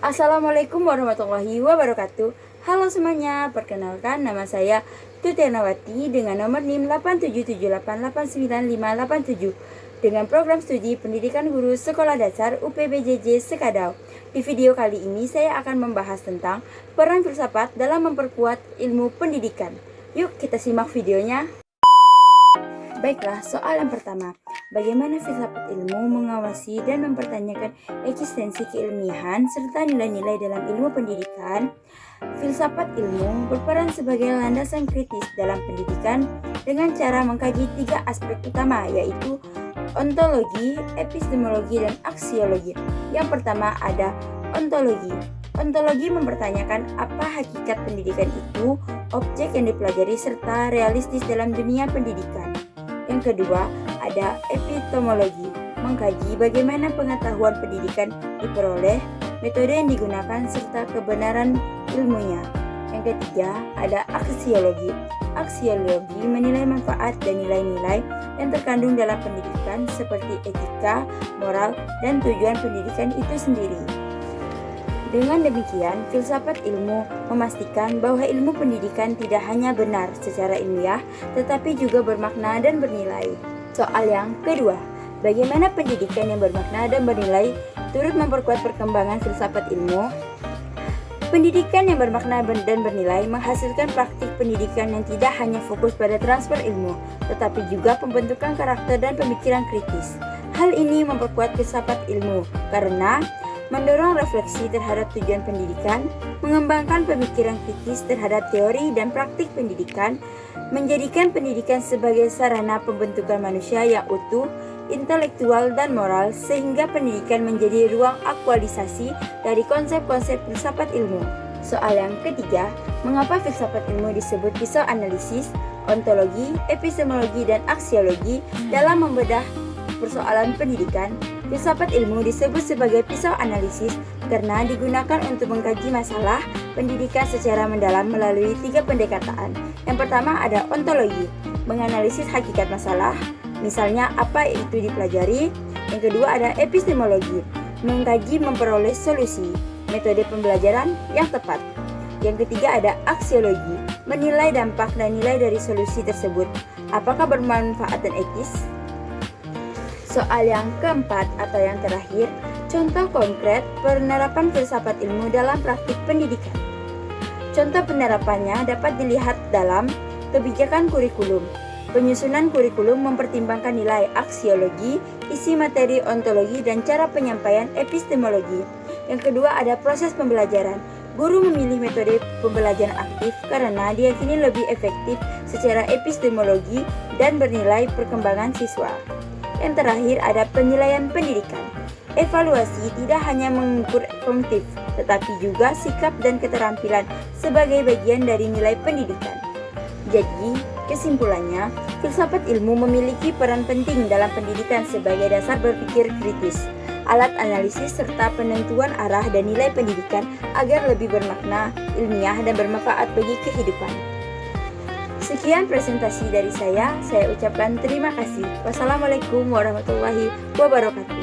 Assalamualaikum warahmatullahi wabarakatuh. Halo semuanya, perkenalkan nama saya Tutianawati dengan nomor NIM 877889587 dengan program studi Pendidikan Guru Sekolah Dasar UPBJJ Sekadau. Di video kali ini saya akan membahas tentang peran filsafat dalam memperkuat ilmu pendidikan. Yuk kita simak videonya. Baiklah, soal yang pertama. Bagaimana filsafat ilmu mengawasi dan mempertanyakan eksistensi keilmiahan serta nilai-nilai dalam ilmu pendidikan? Filsafat ilmu berperan sebagai landasan kritis dalam pendidikan dengan cara mengkaji 3 aspek utama, yaitu ontologi, epistemologi, dan aksiologi. Yang pertama ada ontologi. Ontologi mempertanyakan apa hakikat pendidikan itu, objek yang dipelajari, serta realistis dalam dunia pendidikan. Yang kedua, ada epistemologi, mengkaji bagaimana pengetahuan pendidikan diperoleh, metode yang digunakan, serta kebenaran ilmunya. Yang ketiga, ada aksiologi. Aksiologi menilai manfaat dan nilai-nilai yang terkandung dalam pendidikan seperti etika, moral, dan tujuan pendidikan itu sendiri. Dengan demikian, filsafat ilmu memastikan bahwa ilmu pendidikan tidak hanya benar secara ilmiah, tetapi juga bermakna dan bernilai. Soal yang kedua, bagaimana pendidikan yang bermakna dan bernilai turut memperkuat perkembangan filsafat ilmu? Pendidikan yang bermakna dan bernilai menghasilkan praktik pendidikan yang tidak hanya fokus pada transfer ilmu, tetapi juga pembentukan karakter dan pemikiran kritis. Hal ini memperkuat filsafat ilmu karena mendorong refleksi terhadap tujuan pendidikan, mengembangkan pemikiran kritis terhadap teori dan praktik pendidikan, menjadikan pendidikan sebagai sarana pembentukan manusia yang utuh, intelektual, dan moral, sehingga pendidikan menjadi ruang aktualisasi dari konsep-konsep filsafat ilmu. Soal yang ketiga, mengapa filsafat ilmu disebut pisau analisis, ontologi, epistemologi, dan aksiologi dalam membedah persoalan pendidikan? Filsafat ilmu disebut sebagai pisau analisis karena digunakan untuk mengkaji masalah pendidikan secara mendalam melalui 3 pendekatan. Yang pertama ada ontologi, menganalisis hakikat masalah, misalnya apa itu dipelajari. Yang kedua ada epistemologi, mengkaji memperoleh solusi, metode pembelajaran yang tepat. Yang ketiga ada aksiologi, menilai dampak dan nilai dari solusi tersebut, apakah bermanfaat dan etis. Soal yang keempat atau yang terakhir, contoh konkret penerapan filsafat ilmu dalam praktik pendidikan. Contoh penerapannya dapat dilihat dalam kebijakan kurikulum. Penyusunan kurikulum mempertimbangkan nilai aksiologi, isi materi ontologi, dan cara penyampaian epistemologi. Yang kedua ada proses pembelajaran. Guru memilih metode pembelajaran aktif karena diyakini lebih efektif secara epistemologi dan bernilai perkembangan siswa. Yang terakhir ada penilaian pendidikan. Evaluasi tidak hanya mengukur kognitif, tetapi juga sikap dan keterampilan sebagai bagian dari nilai pendidikan. Jadi, kesimpulannya, filsafat ilmu memiliki peran penting dalam pendidikan sebagai dasar berpikir kritis, alat analisis, serta penentuan arah dan nilai pendidikan agar lebih bermakna, ilmiah, dan bermanfaat bagi kehidupan. Sekian presentasi dari saya ucapkan terima kasih. Wassalamualaikum warahmatullahi wabarakatuh.